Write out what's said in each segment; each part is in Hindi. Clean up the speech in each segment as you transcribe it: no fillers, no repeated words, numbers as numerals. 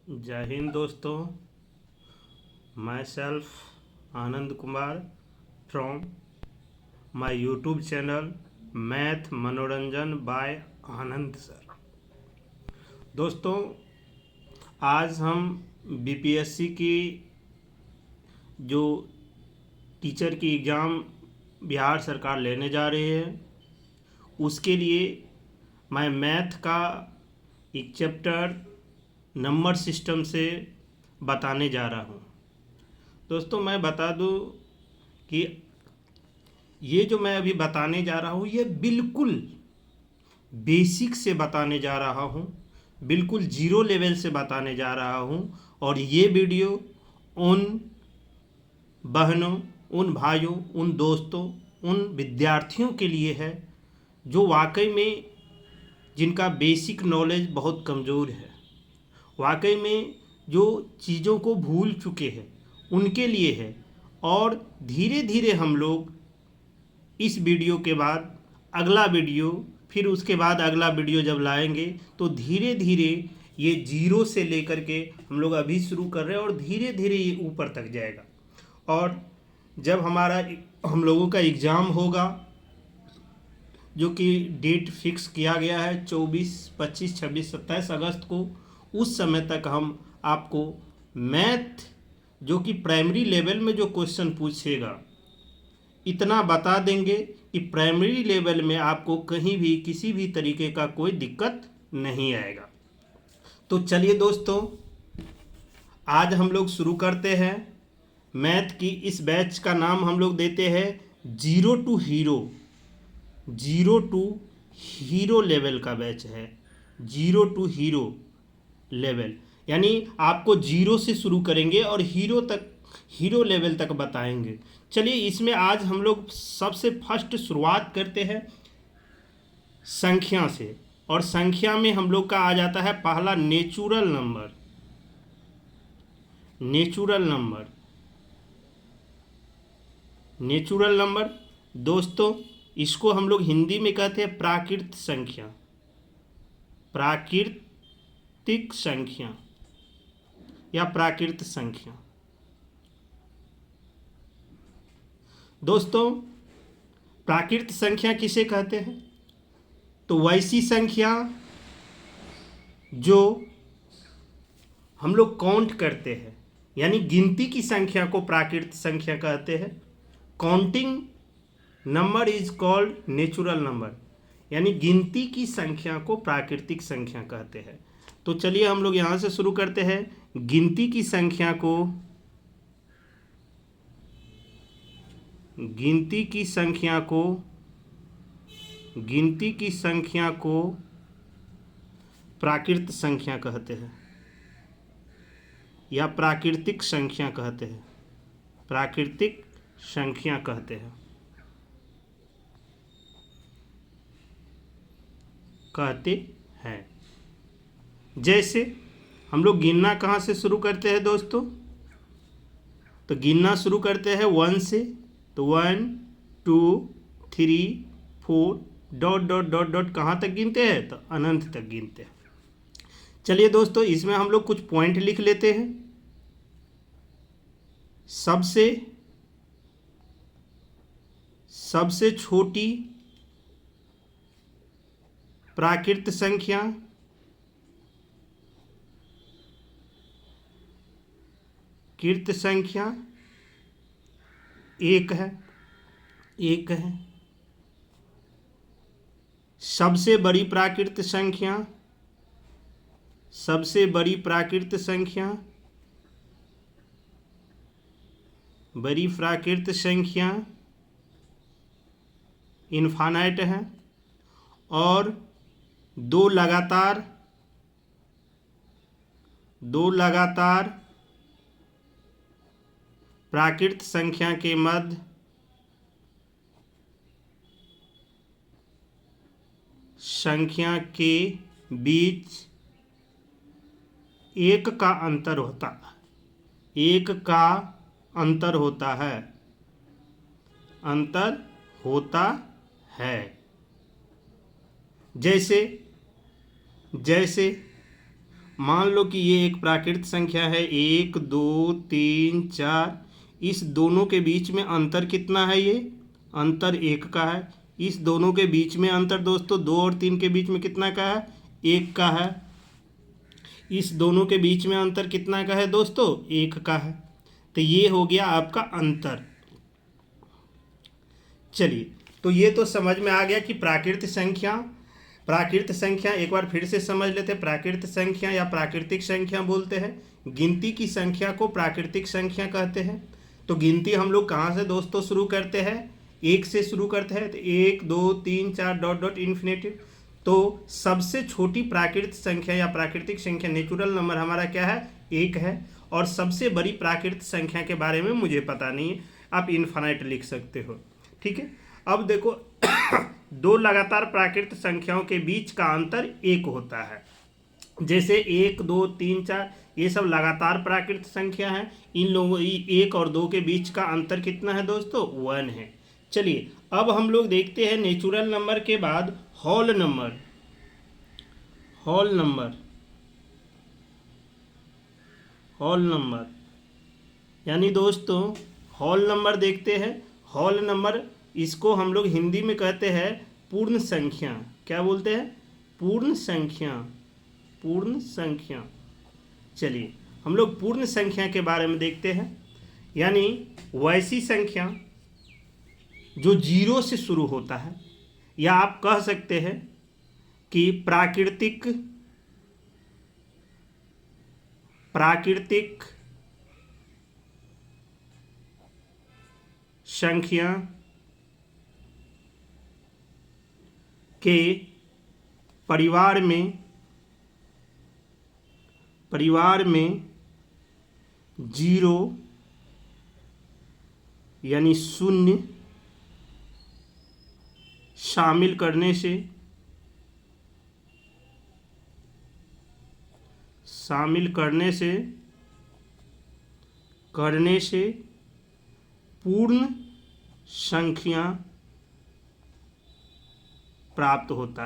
जय हिंद दोस्तों। My self Anand Kumar from my YouTube channel math मनोरंजन बाय आनंद सर। दोस्तों, आज हम बीपीएससी की जो टीचर की एग्ज़ाम बिहार सरकार लेने जा रही है, उसके लिए मैं मैथ का एक चैप्टर नंबर सिस्टम से बताने जा रहा हूँ। दोस्तों, मैं बता दूँ कि ये जो मैं अभी बताने जा रहा हूँ ये बिल्कुल बेसिक से बताने जा रहा हूँ, बिल्कुल जीरो लेवल से बताने जा रहा हूँ। और ये वीडियो उन बहनों, उन भाइयों, उन दोस्तों, उन विद्यार्थियों के लिए है जो वाकई में जिनका बेसिक नॉलेज बहुत कमज़ोर है, वाकई में जो चीज़ों को भूल चुके हैं, उनके लिए है। और धीरे धीरे हम लोग इस वीडियो के बाद अगला वीडियो, फिर उसके बाद अगला वीडियो जब लाएंगे तो धीरे धीरे ये जीरो से लेकर के हम लोग अभी शुरू कर रहे हैं और धीरे धीरे ये ऊपर तक जाएगा। और जब हम लोगों का एग्ज़ाम होगा, जो कि डेट फिक्स किया गया है 24, 25, 26, 27 अगस्त को, उस समय तक हम आपको मैथ जो कि प्राइमरी लेवल में जो क्वेश्चन पूछेगा इतना बता देंगे कि प्राइमरी लेवल में आपको कहीं भी किसी भी तरीके का कोई दिक्कत नहीं आएगा। तो चलिए दोस्तों, आज हम लोग शुरू करते हैं। मैथ की इस बैच का नाम हम लोग देते हैं zero to hero. Zero to hero level का बैच है, जीरो टू हीरो लेवल, यानी आपको जीरो से शुरू करेंगे और हीरो लेवल तक बताएंगे। चलिए, इसमें आज हम लोग सबसे फर्स्ट शुरुआत करते हैं संख्या से। और संख्या में हम लोग का आ जाता है पहला नेचुरल नंबर। नेचुरल नंबर दोस्तों, इसको हम लोग हिंदी में कहते हैं प्राकृत संख्या। प्राकृतिक संख्या या प्राकृत संख्या। दोस्तों, प्राकृत संख्या किसे कहते हैं? तो वैसी संख्या जो हम लोग काउंट करते हैं, यानी गिनती की संख्या को प्राकृत संख्या कहते हैं। Counting number is called natural number, यानी गिनती की संख्या को प्राकृतिक संख्या कहते हैं। तो चलिए हम लोग यहाँ से शुरू करते हैं। गिनती की संख्या को प्राकृत संख्या कहते हैं या प्राकृतिक संख्या कहते हैं। प्राकृतिक संख्या कहते हैं। जैसे हम लोग गिनना कहाँ से शुरू करते हैं दोस्तों? तो गिनना शुरू करते हैं 1 से। तो 1, 2, 3, 4 डॉट डॉट डॉट डॉट कहाँ तक गिनते हैं? तो अनंत तक गिनते हैं। चलिए दोस्तों, इसमें हम लोग कुछ पॉइंट लिख लेते हैं। सबसे छोटी प्राकृत संख्या एक है। सबसे बड़ी प्राकृत संख्या इनफाइनाइट है। और दो लगातार प्राकृत संख्या के मध्य संख्या के बीच एक का अंतर होता है। जैसे मान लो कि ये एक प्राकृत संख्या है, 1 2 3 4, इस दोनों के बीच में अंतर कितना है? ये अंतर 1 का है। इस दोनों के बीच में अंतर दोस्तों 2 और 3 के बीच में कितना का है? 1 का है। इस दोनों के बीच में अंतर कितना का है दोस्तों? 1 का है। तो ये हो गया आपका अंतर। चलिए, तो ये तो समझ में आ गया कि प्राकृत संख्या एक बार फिर से समझ लेते हैं। प्राकृत संख्या या प्राकृतिक संख्या बोलते हैं। गिनती की संख्या को प्राकृतिक संख्या कहते हैं। तो गिनती हम लोग कहाँ से दोस्तों शुरू करते हैं? 1 से शुरू करते हैं। तो 1 2 3 4 डॉट डॉट इन्फिनेटिव। तो सबसे छोटी प्राकृत संख्या या प्राकृतिक संख्या नेचुरल नंबर हमारा क्या है? 1 है। और सबसे बड़ी प्राकृत संख्या के बारे में मुझे पता नहीं है, आप इन्फिनाइट लिख सकते हो। ठीक है, अब देखो दो लगातार प्राकृत संख्याओं के बीच का अंतर 1 होता है। जैसे 1 2 3 4 ये सब लगातार प्राकृत संख्या है। इन लोगों 1 और 2 के बीच का अंतर कितना है दोस्तों? 1 है। चलिए, अब हम लोग देखते हैं नेचुरल नंबर के बाद होल नंबर। होल नंबर यानी दोस्तों होल नंबर देखते हैं। होल नंबर, इसको हम लोग हिंदी में कहते हैं पूर्ण संख्या। क्या बोलते हैं? पूर्ण संख्या। चलिए, हम लोग पूर्ण संख्या के बारे में देखते हैं। यानी वैसी संख्या जो 0 से शुरू होता है, या आप कह सकते हैं कि प्राकृतिक संख्या के परिवार में 0 यानी 0 शामिल करने से पूर्ण संख्या प्राप्त होता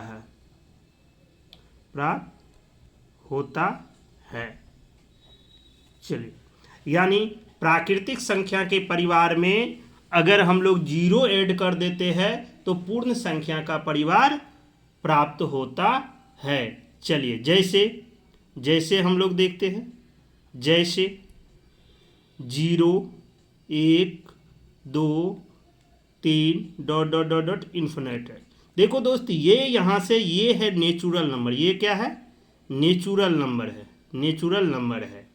है। चलिए, यानी प्राकृतिक संख्या के परिवार में अगर हम लोग 0 ऐड कर देते हैं तो पूर्ण संख्या का परिवार प्राप्त होता है। चलिए, जैसे हम लोग देखते हैं, जैसे 0 1 2 3 dot dot dot dot infinite है। देखो दोस्त, ये यहाँ से ये है नेचुरल नंबर। ये क्या है? नेचुरल नंबर है।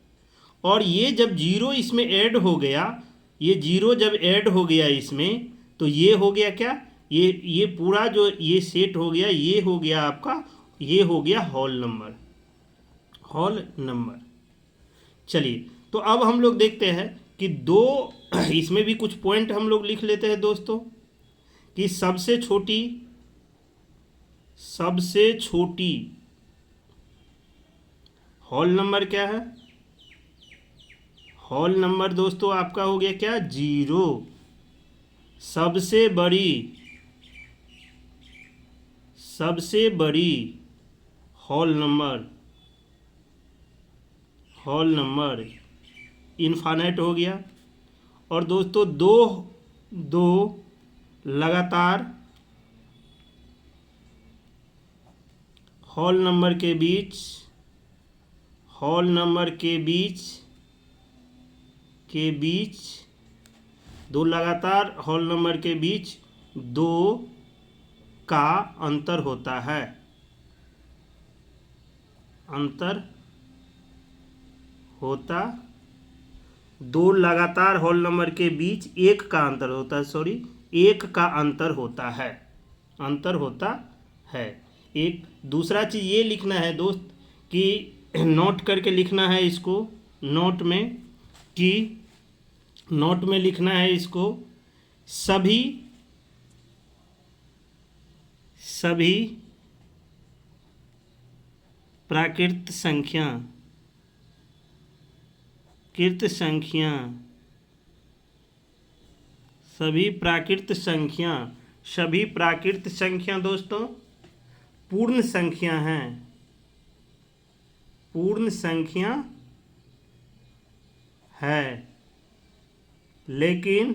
और ये जब 0 इसमें ऐड हो गया, ये 0 जब ऐड हो गया इसमें, तो ये हो गया क्या? ये पूरा जो ये सेट हो गया, ये हो गया आपका, ये हो गया होल नंबर। चलिए, तो अब हम लोग देखते हैं कि इसमें भी कुछ पॉइंट हम लोग लिख लेते हैं दोस्तों, कि सबसे छोटी होल नंबर क्या है? होल नंबर दोस्तों आपका हो गया क्या? 0। सबसे बड़ी होल नंबर इनफाइनाइट हो गया। और दोस्तों दो लगातार होल नंबर के बीच दो लगातार होल नंबर के बीच 2 का अंतर होता है। दो लगातार होल नंबर के बीच 1 का अंतर होता है। 1 का अंतर होता है। एक दूसरा चीज़ ये लिखना है दोस्त, कि नोट करके लिखना है इसको, नोट में लिखना है इसको, सभी प्राकृत संख्या दोस्तों पूर्ण पूर्ण संख्या है, लेकिन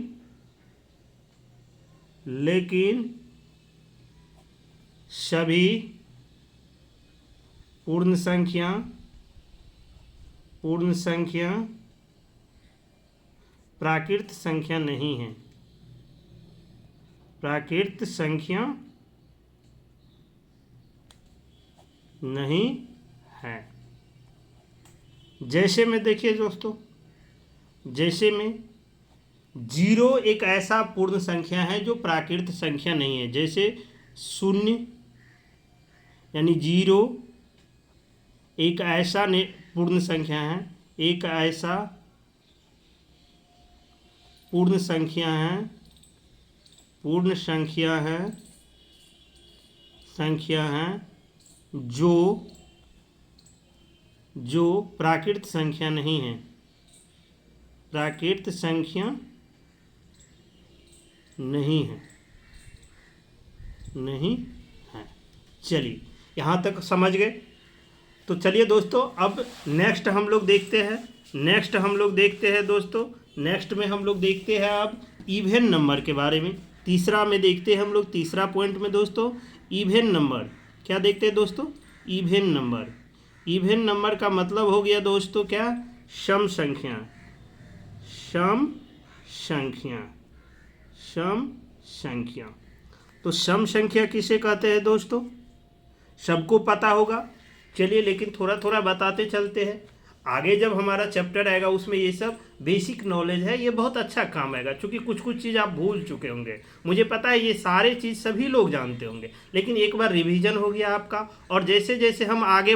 सभी पूर्ण संख्या प्राकृत संख्या नहीं है। प्राकृत संख्या नहीं है। जैसे में देखिए दोस्तों, जैसे में 0 एक ऐसा पूर्ण संख्या है जो प्राकृत संख्या नहीं है। जैसे 0 यानी 0 एक ऐसा पूर्ण संख्या है, एक ऐसा पूर्ण संख्या है जो प्राकृत संख्या नहीं है। प्राकृत संख्या नहीं है। चलिए, यहाँ तक समझ गए। तो चलिए दोस्तों, अब नेक्स्ट हम लोग देखते हैं दोस्तों, नेक्स्ट में हम लोग देखते हैं अब इवन नंबर के बारे में। तीसरा में देखते हैं हम लोग, तीसरा पॉइंट में दोस्तों इवन नंबर। क्या देखते हैं दोस्तों? इवन नंबर का मतलब हो गया दोस्तों क्या? सम संख्या। तो सम संख्या किसे कहते हैं दोस्तों? सबको पता होगा। चलिए, लेकिन थोड़ा थोड़ा बताते चलते हैं। आगे जब हमारा चैप्टर आएगा उसमें ये सब बेसिक नॉलेज है, ये बहुत अच्छा काम आएगा। क्योंकि कुछ चीज़ आप भूल चुके होंगे, मुझे पता है ये सारे चीज़ सभी लोग जानते होंगे, लेकिन एक बार रिवीजन हो गया आपका। और जैसे जैसे हम आगे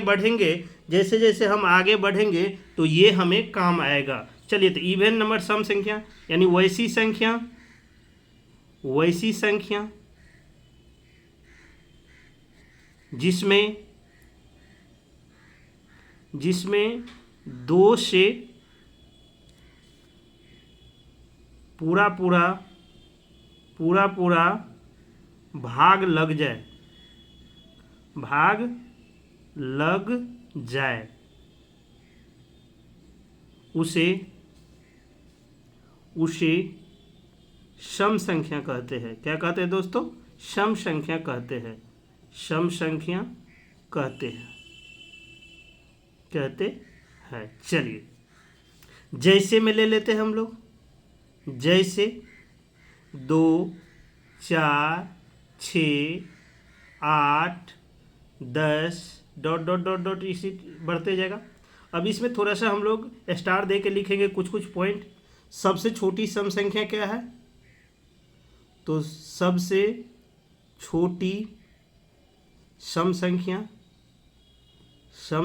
बढ़ेंगे तो ये हमें काम आएगा। चलिए, तो इवन नंबर सम संख्या यानी वैसी संख्या जिसमें 2 से पूरा भाग लग जाए उसे सम संख्या कहते हैं। क्या कहते हैं दोस्तों? सम संख्या कहते हैं। चलिए, जैसे में ले लेते हैं हम लोग। जैसे 2, 4, 6, 8, 10 ... इसी बढ़ते जाएगा। अब इसमें थोड़ा सा हम लोग स्टार दे के लिखेंगे कुछ पॉइंट। सबसे छोटी सम संख्या क्या है? तो सबसे छोटी सम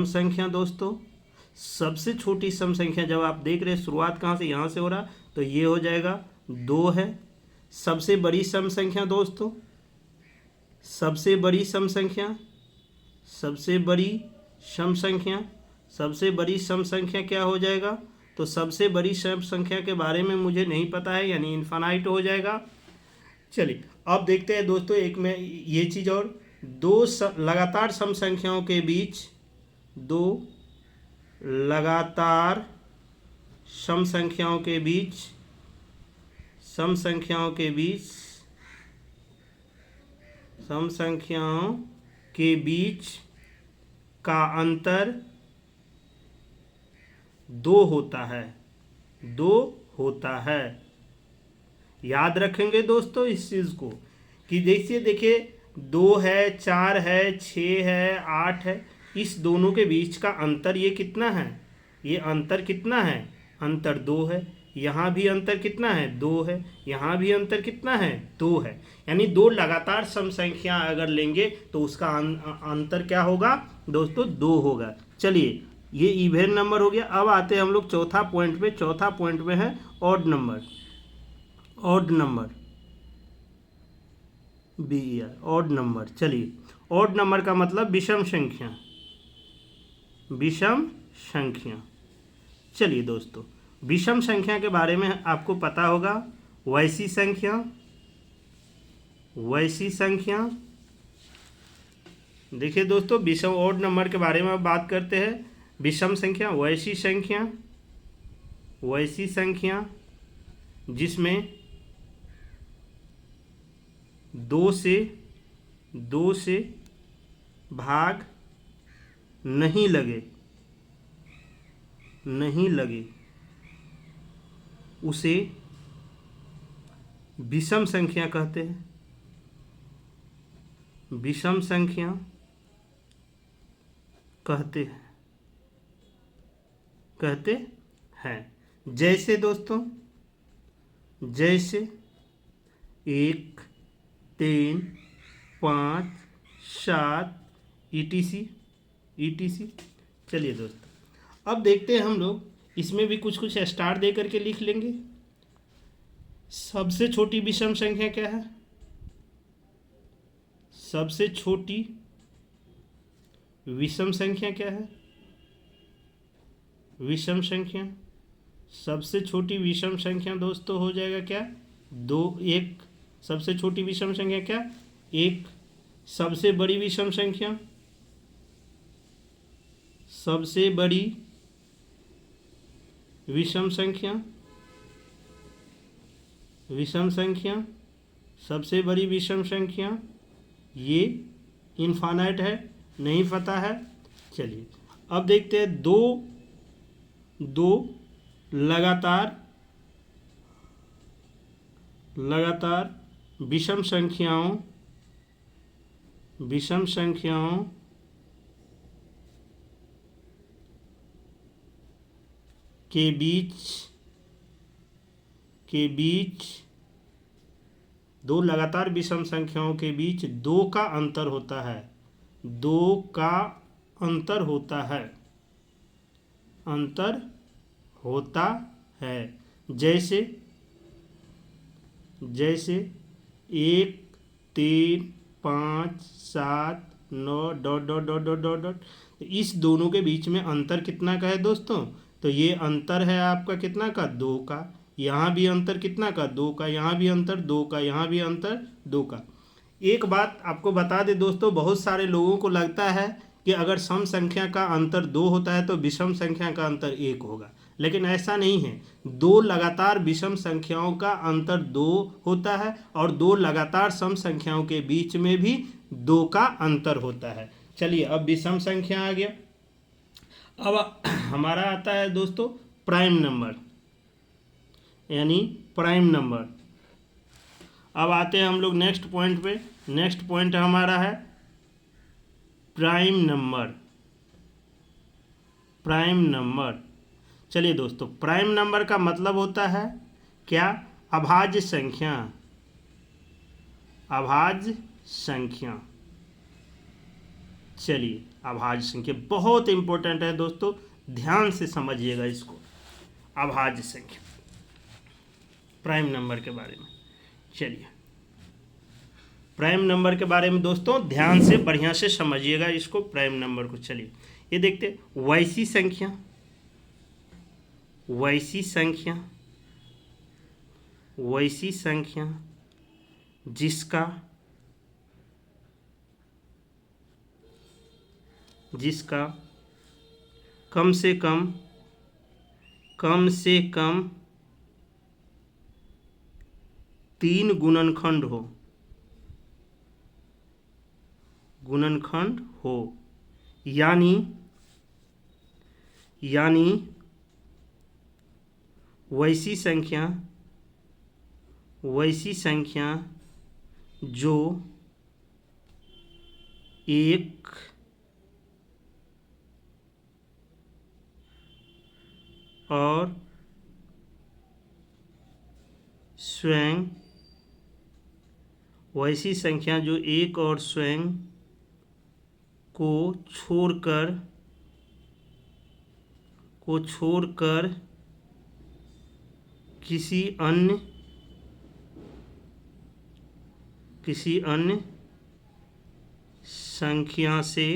संख्या दोस्तों, सबसे छोटी सम संख्या जब आप देख रहे हैं शुरुआत कहाँ से, यहाँ से हो रहा, तो ये हो जाएगा 2 है। सबसे बड़ी सम संख्या दोस्तों, सबसे बड़ी सम संख्या क्या हो जाएगा? तो सबसे बड़ी सम संख्या के बारे में मुझे नहीं पता है, यानी इन्फानाइट हो जाएगा। चलिए, अब देखते हैं दोस्तों एक में ये चीज़ और, 2 लगातार सम संख्याओं के बीच, 2 लगातार सम संख्याओं के बीच का अंतर 2 होता है। याद रखेंगे दोस्तों इस चीज़ को कि देखिए 2 है, 4 है, 6 है, 8 है, इस दोनों के बीच का अंतर ये कितना है? ये अंतर कितना है? अंतर 2 है। यहाँ भी अंतर कितना है? 2 है। यहाँ भी अंतर कितना है? 2 है। यानी 2 लगातार सम संख्या अगर लेंगे तो उसका अंतर क्या होगा दोस्तों? 2 होगा। चलिए, ये इवन नंबर हो गया। अब आते हैं हम लोग चौथा पॉइंट पे। चौथा पॉइंट में है ऑड नंबर। Odd number. चलिए, ऑड नंबर का मतलब विषम संख्या। चलिए दोस्तों, विषम संख्या के बारे में आपको पता होगा। वैसी संख्या देखिए दोस्तों, विषम ऑड नंबर के बारे में बात करते हैं। विषम संख्या वैसी संख्या जिसमें दो से भाग नहीं लगे उसे विषम संख्या कहते हैं। विषम संख्या कहते हैं। जैसे दोस्तों, जैसे 1, 3, 5, 7 ETC। चलिए दोस्तों, अब देखते हैं हम लोग इसमें भी कुछ स्टार दे करके लिख लेंगे। सबसे छोटी विषम संख्या क्या है? सबसे छोटी विषम संख्या क्या है? विषम संख्या, सबसे छोटी विषम संख्या दोस्तों हो जाएगा क्या? 2, 1। सबसे छोटी विषम संख्या क्या? 1। सबसे बड़ी विषम संख्या, सबसे बड़ी विषम संख्या, सबसे बड़ी विषम संख्या, ये इनफाइनाइट है, नहीं पता है। चलिए अब देखते हैं दो लगातार विषम संख्याओं के बीच दो लगातार विषम संख्याओं के बीच 2 का अंतर होता है। 2 का अंतर होता है। जैसे 1, 3, 5, 7, 9 ... इस दोनों के बीच में अंतर कितना का है दोस्तों? तो ये अंतर है आपका कितना का? 2 का। यहाँ भी अंतर कितना का? 2 का। यहाँ भी अंतर 2 का। यहाँ भी अंतर 2 का। एक बात आपको बता दे दोस्तों, बहुत सारे लोगों को लगता है कि अगर सम संख्या का अंतर 2 होता है तो विषम संख्या का अंतर 1 होगा, लेकिन ऐसा नहीं है। 2 लगातार विषम संख्याओं का अंतर 2 होता है और 2 लगातार सम संख्याओं के बीच में भी 2 का अंतर होता है। चलिए अब विषम संख्या आ गया। अब हमारा आता है दोस्तों प्राइम नंबर, यानी प्राइम नंबर। अब आते हैं हम लोग नेक्स्ट पॉइंट पे। नेक्स्ट पॉइंट हमारा है प्राइम नंबर। चलिए दोस्तों, प्राइम नंबर का मतलब होता है क्या? अभाज्य संख्या। चलिए, अभाज्य संख्या बहुत इंपॉर्टेंट है दोस्तों, ध्यान से समझिएगा इसको। अभाज्य संख्या प्राइम नंबर के बारे में। चलिए, प्राइम नंबर के बारे में दोस्तों ध्यान से बढ़िया से समझिएगा इसको, प्राइम नंबर को। चलिए ये देखते, वैसी संख्या जिसका कम से कम 3 गुणनखंड हो, यानी वैसी संख्या जो 1 और स्वयं को छोड़कर किसी अन्य संख्या से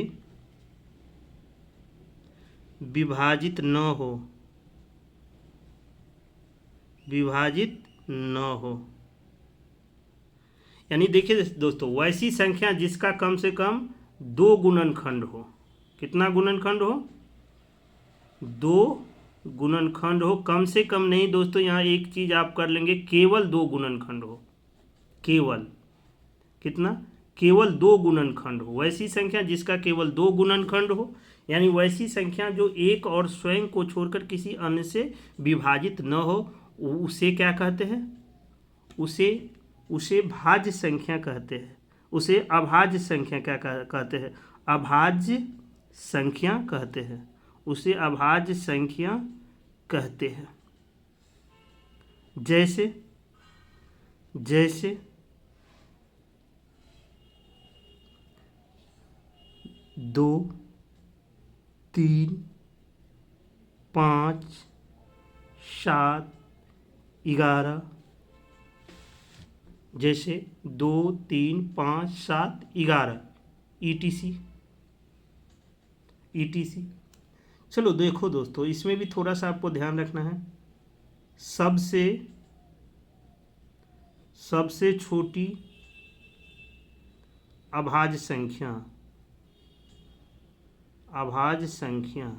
विभाजित न हो। यानी देखिए दोस्तों, वैसी संख्या जिसका कम से कम 2 गुणनखंड हो। कितना गुणनखंड हो? दो गुणनखंड हो, कम से कम नहीं दोस्तों, यहाँ एक चीज आप कर लेंगे, केवल दो गुणनखंड हो, केवल कितना, केवल दो गुणनखंड हो। वैसी संख्या जिसका केवल दो गुणनखंड हो, यानी वैसी संख्या जो एक और स्वयं को छोड़कर किसी अन्य से विभाजित न हो, उसे क्या कहते हैं, उसे उसे भाज्य संख्या कहते हैं। उसे अभाज्य संख्या क्या कहते हैं, अभाज्य संख्या कहते हैं, उसे अभाज्य संख्या कहते हैं। जैसे जैसे 2, 3, 5, 7, 11, जैसे 2, 3, 5, 7, 11 ETC। चलो देखो दोस्तों, इसमें भी थोड़ा सा आपको ध्यान रखना है। सबसे छोटी अभाज्य संख्या,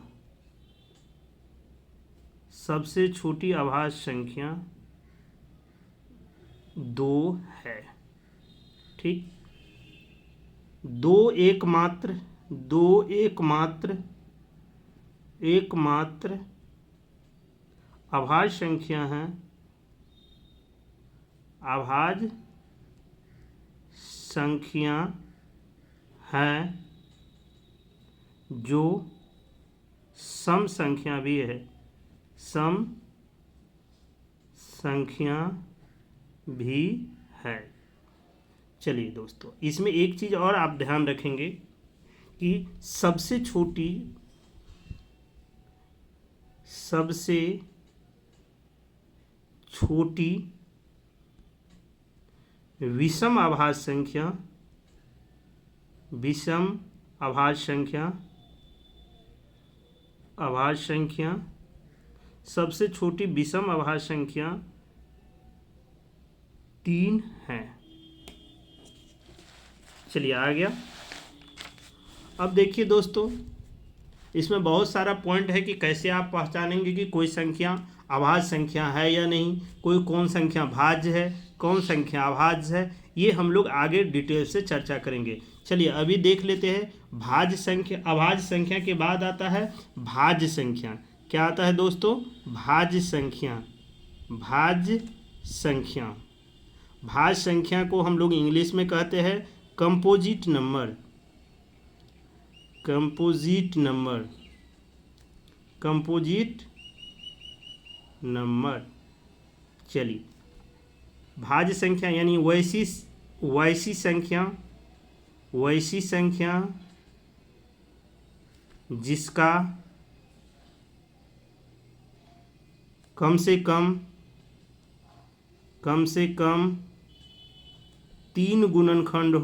सबसे छोटी अभाज्य संख्या 2 है। ठीक, दो एकमात्र अभाज्य संख्या है, अभाज्य संख्या है जो सम संख्या भी है, सम संख्या भी है। चलिए दोस्तों, इसमें एक चीज और आप ध्यान रखेंगे कि सबसे छोटी विषम अभाज्य संख्या सबसे छोटी विषम अभाज्य संख्या 3 है। चलिए आ गया। अब देखिए दोस्तों, इसमें बहुत सारा पॉइंट है कि कैसे आप पहचानेंगे कि कोई संख्या अभाज्य संख्या है या नहीं, कौन संख्या भाज्य है, कौन संख्या अभाज्य है, ये हम लोग आगे डिटेल से चर्चा करेंगे। चलिए अभी देख लेते हैं। भाज्य संख्या, अभाज्य संख्या के बाद आता है भाज्य संख्या। क्या आता है दोस्तों, भाज्य संख्या। भाज्य संख्या को हम लोग इंग्लिश में कहते हैं कंपोजिट नंबर। चलिए, भाज्य संख्या यानी वैसी संख्या जिसका कम से कम 3 गुणनखंड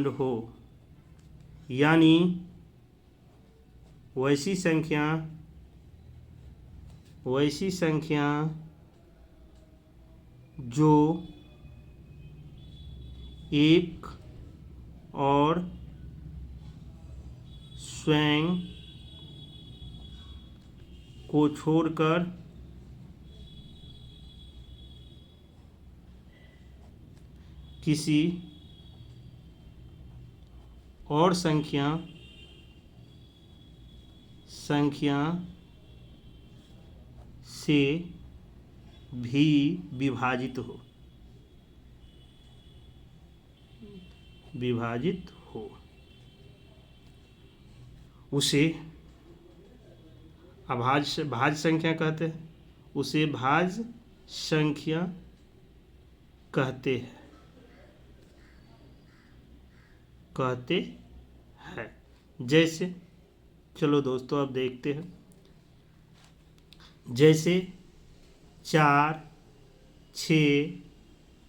हो, यानी वैसी संख्या जो एक और स्वयं को छोड़कर किसी और संख्या से भी विभाजित हो, उसे भाज्य संख्या कहते हैं, उसे भाज्य संख्या कहते हैं। जैसे, चलो दोस्तों अब देखते हैं। जैसे 4, 6,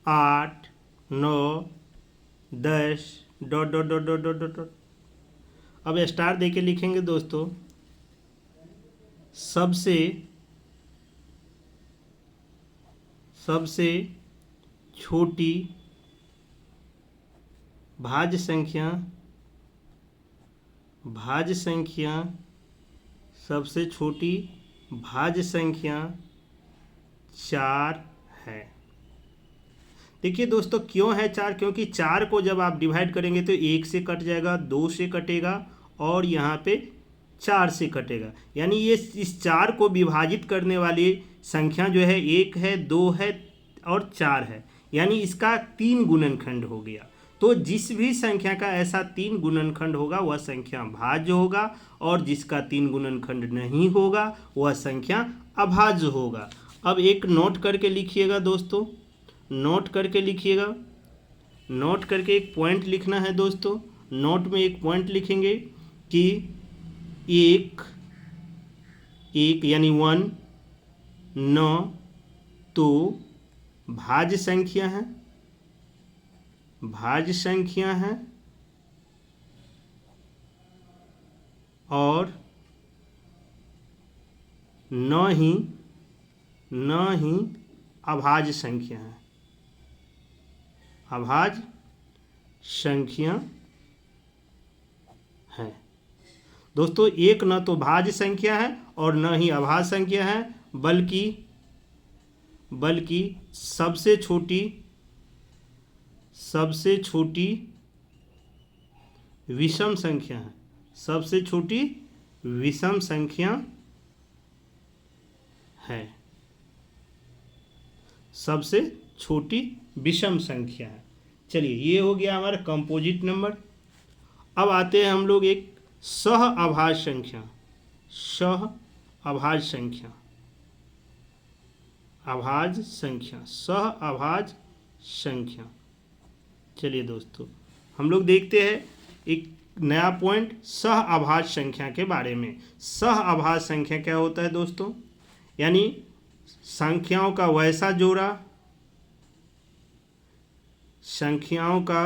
8, 9, 10 ... अब स्टार देके लिखेंगे दोस्तों। सबसे छोटी भाज्य संख्या सबसे छोटी भाज्य संख्या 4 है। देखिए दोस्तों, क्यों है 4? क्योंकि 4 को जब आप डिवाइड करेंगे तो 1 से कट जाएगा, 2 से कटेगा और यहाँ पे 4 से कटेगा। यानी ये इस 4 को विभाजित करने वाली संख्या जो है 1 है, 2 है और 4 है। यानी इसका 3 गुणनखंड हो गया। तो जिस भी संख्या का ऐसा 3 गुणनखंड होगा वह संख्या भाज्य होगा, और जिसका 3 गुणनखंड नहीं होगा वह संख्या अभाज्य होगा। अब एक नोट करके लिखिएगा दोस्तों, नोट करके लिखिएगा। नोट करके एक पॉइंट लिखना है दोस्तों। नोट में एक पॉइंट लिखेंगे कि एक यानी 1 9 तो भाज्य संख्या है, और न ही अभाज्य संख्या है, अभाज्य संख्या है। दोस्तों, एक न तो भाज्य संख्या है और न ही अभाज्य संख्या है, बल्कि सबसे छोटी विषम संख्या है, सबसे छोटी विषम संख्या है, सबसे छोटी विषम संख्या है। चलिए, ये हो गया हमारा कंपोजिट नंबर। अब आते हैं हम लोग एक सह अभाज्य संख्या। चलिए दोस्तों, हम लोग देखते हैं एक नया पॉइंट सह अभाज्य संख्या के बारे में। सह अभाज्य संख्या क्या होता है दोस्तों? यानी संख्याओं का वैसा जोड़ा, संख्याओं का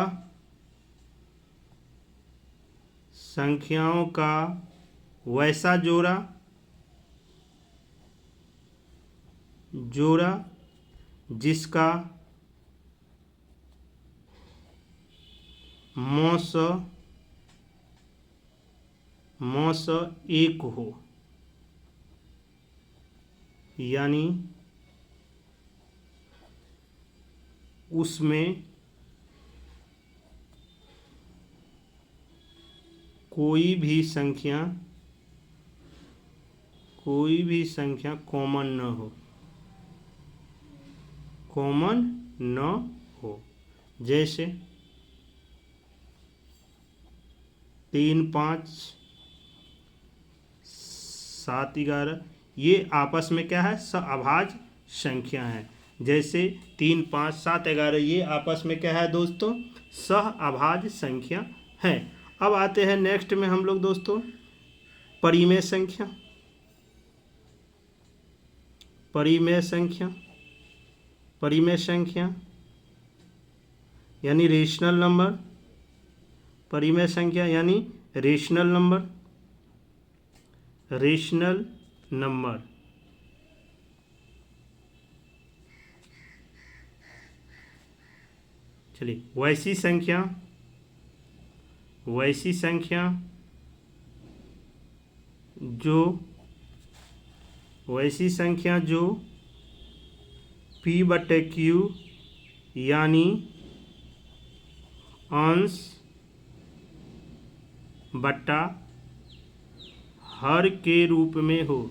वैसा जोड़ा जिसका मौस 1 हो। यानी उसमें कोई भी संख्या कॉमन न हो। जैसे 3 5 7 11 ये आपस में क्या है? अभाज्य संख्या है। जैसे 3 5 7 11 ये आपस में क्या है दोस्तों? सह अभाज्य संख्या है। अब आते हैं नेक्स्ट में हम लोग दोस्तों परिमेय संख्या यानी रेशनल नंबर। परिमेय संख्या यानी रेशनल नंबर। चलिए, वैसी संख्या जो P/Q यानी अंश बट्टा हर के रूप में हो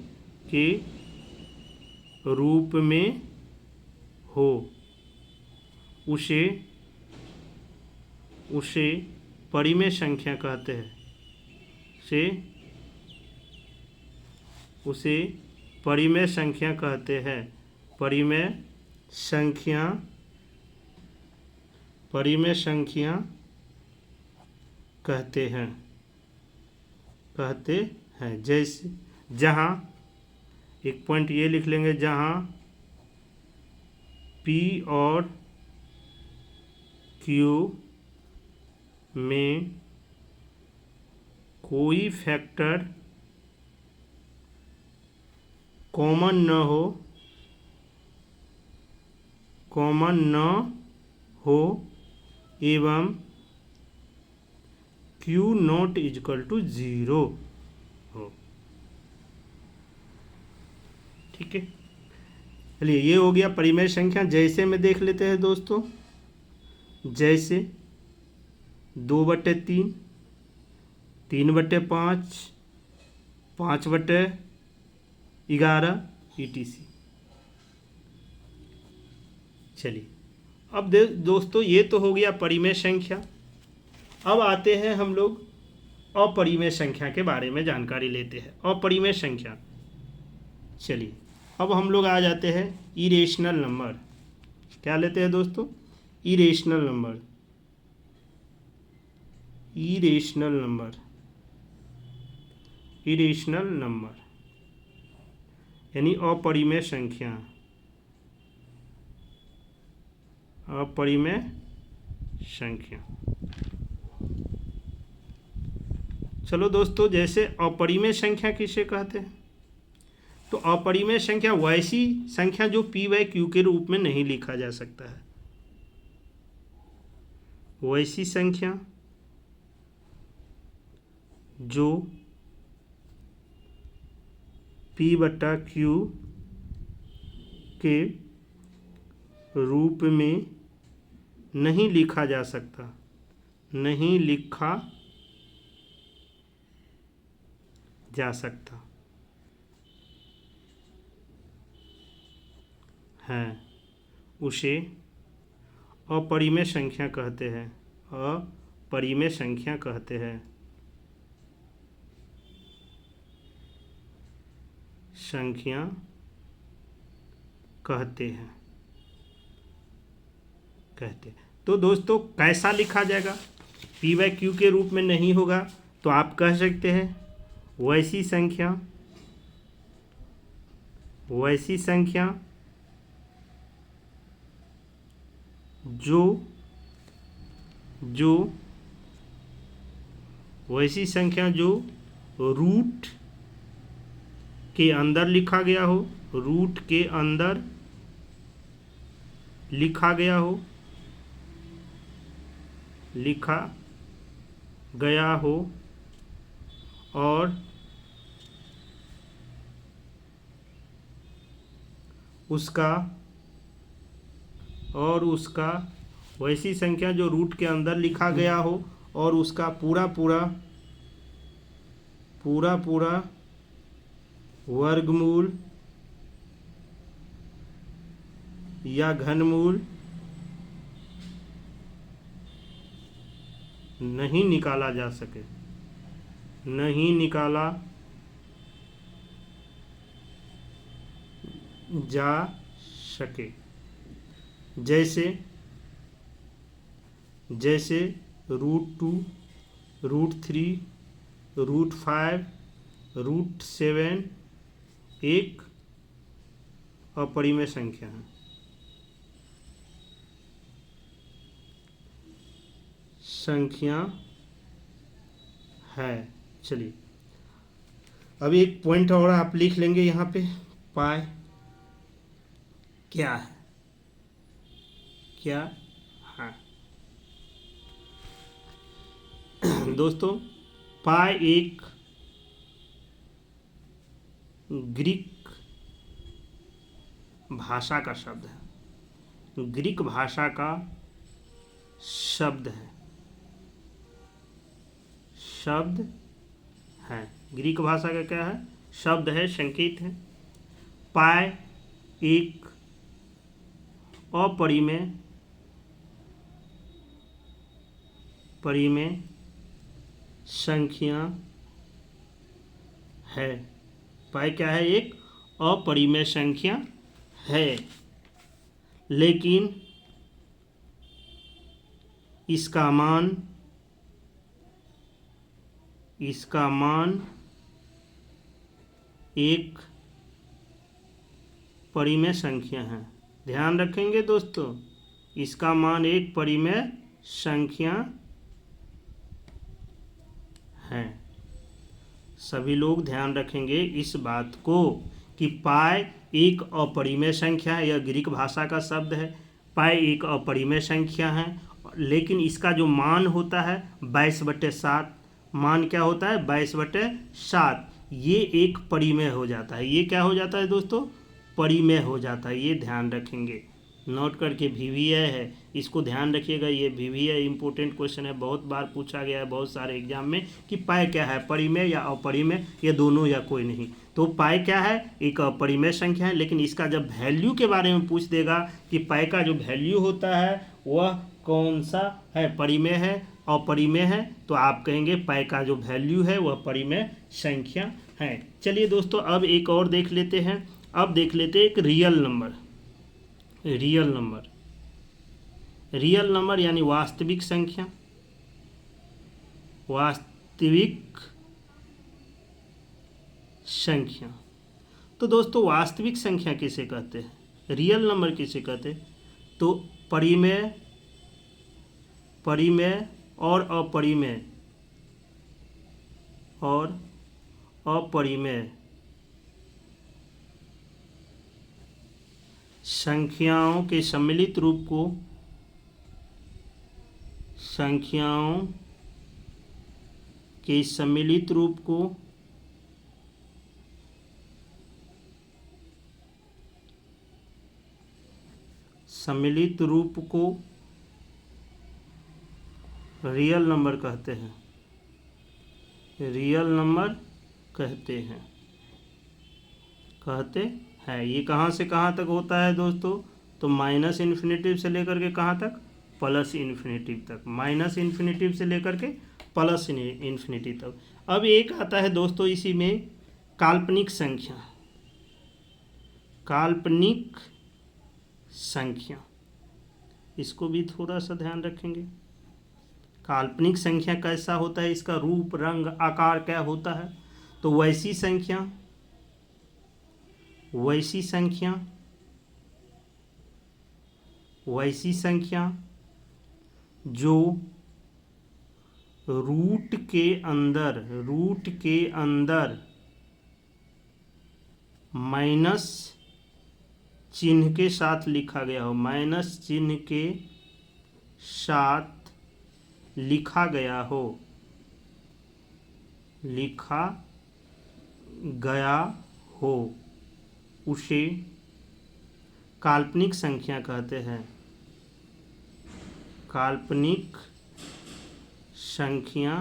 उसे परिमेय संख्या कहते हैं। उसे परिमेय संख्या कहते हैं। परिमेय संख्या कहते हैं। जैसे जहाँ एक पॉइंट ये लिख लेंगे, जहाँ P और Q में कोई फैक्टर कॉमन न हो एवं क्यू नॉट इजक्वल टू 0 हो। ठीक है, चलिए ये हो गया परिमेय संख्या। जैसे में देख लेते हैं दोस्तों, जैसे 2/3, 3/5, 5/11 ETC। चलिए अब दोस्तों ये तो हो गया परिमेय संख्या। अब आते हैं हम लोग अपरिमेय संख्या के बारे में जानकारी लेते हैं। अपरिमेय संख्या, चलिए अब हम लोग आ जाते हैं इरेशनल नंबर। क्या लेते हैं दोस्तों? Irrational number. Irrational number, irrational number यानी अपरिमेय संख्या। अपरिमेय संख्या। चलो दोस्तों, जैसे अपरिमेय संख्या किसे कहते हैं? तो अपरिमेय संख्या वैसी संख्या जो p/q के रूप में नहीं लिखा जा सकता है। वैसी संख्या जो p/q के रूप में नहीं लिखा जा सकता, नहीं लिखा जा सकता है, उसे अपरिमेय संख्या कहते हैं। अपरिमेय संख्या कहते हैं। संख्या कहते हैं। तो दोस्तों कैसा लिखा जाएगा? p/q के रूप में नहीं होगा तो आप कह सकते हैं वैसी संख्या, वैसी संख्या वैसी संख्या जो रूट के अंदर लिखा गया हो, रूट के अंदर लिखा गया हो, लिखा गया हो और उसका वैसी संख्या जो रूट के अंदर लिखा गया हो और उसका पूरा पूरा वर्गमूल या घनमूल नहीं निकाला जा सके, नहीं निकाला जा सके। जैसे √2, √3, √5, √7 एक अपरिमेय संख्या है। चलिए अब एक पॉइंट और आप लिख लेंगे यहाँ पे, पाई क्या है? क्या है दोस्तों? पाई एक ग्रीक भाषा का शब्द है। ग्रीक भाषा का शब्द है। ग्रीक भाषा का क्या है? शब्द है, संकेत है। पाई एक अपरिमेय संख्या है। पाई क्या है? एक अपरिमेय संख्या है, लेकिन इसका मान एक परिमेय संख्या है। ध्यान रखेंगे दोस्तों, इसका मान एक परिमेय संख्या है। सभी लोग ध्यान रखेंगे इस बात को कि पाई एक अपरिमेय संख्या है। यह ग्रीक भाषा का शब्द है। पाई एक अपरिमेय संख्या है लेकिन इसका जो मान होता है 22/7, मान क्या होता है 22/7, ये एक परिमेय हो जाता है। ये क्या हो जाता है दोस्तों, परिमेय हो जाता है। ये ध्यान रखेंगे, नोट करके VVA है, इसको ध्यान रखिएगा। ये VVA इंपॉर्टेंट क्वेश्चन है, बहुत बार पूछा गया है बहुत सारे एग्जाम में कि पाई क्या है, परिमेय या अपरिमेय, या दोनों या कोई नहीं। तो पाई क्या है, एक अपरिमेय संख्या है, लेकिन इसका जब वैल्यू के बारे में पूछ देगा कि पाई का जो वैल्यू होता है वह कौन सा है, परिमेय है अपरिमेय है, तो आप कहेंगे पाई का जो वैल्यू है वह परिमेय संख्या है। चलिए दोस्तों, अब एक और देख लेते हैं। अब देख लेते हैं एक रियल नंबर। रियल नंबर यानी वास्तविक संख्या। वास्तविक संख्या, तो दोस्तों वास्तविक संख्या किसे कहते हैं, रियल नंबर किसे कहते हैं, तो परिमेय, परिमेय और अपरिमेय, और अपरिमेय संख्याओं के सम्मिलित रूप को, संख्याओं के सम्मिलित रूप को रियल नंबर कहते हैं। रियल नंबर कहते हैं। ये कहाँ से कहाँ तक होता है दोस्तों, तो -इन्फिनेटिव से लेकर के कहाँ तक, +इन्फिनेटिव तक। -इन्फिनेटिव से लेकर के +इन्फिनेटिव तक। अब एक आता है दोस्तों इसी में काल्पनिक संख्या। काल्पनिक संख्या, इसको भी थोड़ा सा ध्यान रखेंगे। काल्पनिक संख्या कैसा होता है, इसका रूप रंग आकार क्या होता है, तो वैसी संख्या जो रूट के अंदर माइनस चिन्ह के साथ लिखा गया हो, माइनस चिन्ह के साथ लिखा गया हो, उसे काल्पनिक संख्या कहते हैं। काल्पनिक संख्या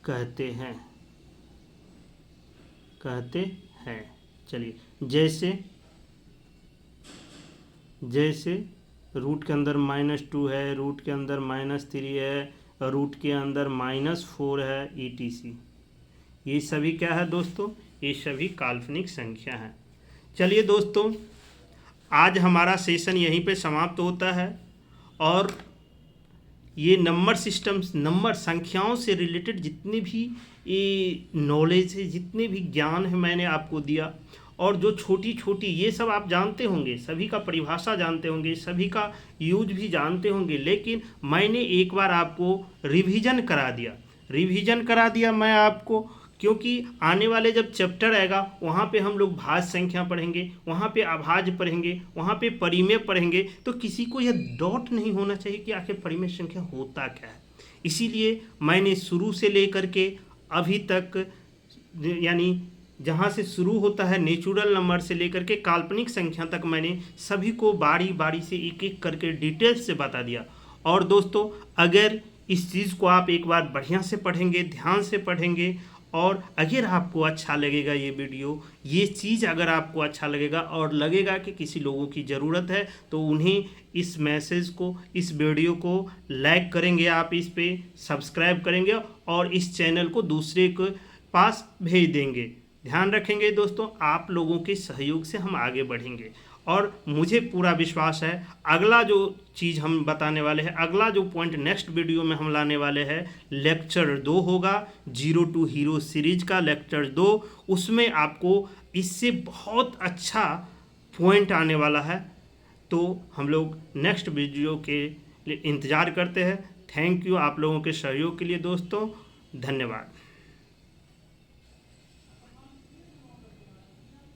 कहते हैं। चलिए, जैसे रूट के अंदर -2 है, रूट के अंदर -3 है, रूट के अंदर -4 है, ETC। ये सभी क्या है दोस्तों, ये सभी काल्पनिक संख्या है। चलिए दोस्तों, आज हमारा सेशन यहीं पे समाप्त होता है। और ये नंबर सिस्टम्स, नंबर संख्याओं से रिलेटेड जितने भी ये नॉलेज है, जितने भी ज्ञान है, मैंने आपको दिया। और जो छोटी छोटी, ये सब आप जानते होंगे, सभी का परिभाषा जानते होंगे, सभी का यूज भी जानते होंगे, लेकिन मैंने एक बार आपको रिवीजन करा दिया मैं आपको, क्योंकि आने वाले जब चैप्टर आएगा वहाँ पे हम लोग भाज्य संख्या पढ़ेंगे, वहाँ पे अभाज्य पढ़ेंगे, वहाँ पे परिमेय पढ़ेंगे, तो किसी को यह डाउट नहीं होना चाहिए कि आखिर परिमेय संख्या होता क्या है। इसीलिए मैंने शुरू से लेकर के अभी तक, यानी जहाँ से शुरू होता है नेचुरल नंबर से लेकर के काल्पनिक संख्या तक, मैंने सभी को बारी बारी से एक एक करके डिटेल्स से बता दिया। और दोस्तों, अगर इस चीज़ को आप एक बार बढ़िया से पढ़ेंगे, ध्यान से पढ़ेंगे, और अगर आपको अच्छा लगेगा ये वीडियो, ये चीज़ अगर आपको अच्छा लगेगा और लगेगा कि किसी लोगों की ज़रूरत है, तो उन्हें इस मैसेज को, इस वीडियो को लाइक करेंगे, आप इस पे सब्सक्राइब करेंगे और इस चैनल को दूसरे के पास भेज देंगे। ध्यान रखेंगे दोस्तों, आप लोगों के सहयोग से हम आगे बढ़ेंगे। और मुझे पूरा विश्वास है, अगला जो चीज़ हम बताने वाले हैं, अगला जो पॉइंट नेक्स्ट वीडियो में हम लाने वाले हैं, लेक्चर 2 होगा, 0 to हीरो सीरीज का लेक्चर 2। उसमें आपको इससे बहुत अच्छा पॉइंट आने वाला है। तो हम लोग नेक्स्ट वीडियो के लिए इंतज़ार करते हैं। थैंक यू आप लोगों के सहयोग के लिए दोस्तों, धन्यवाद।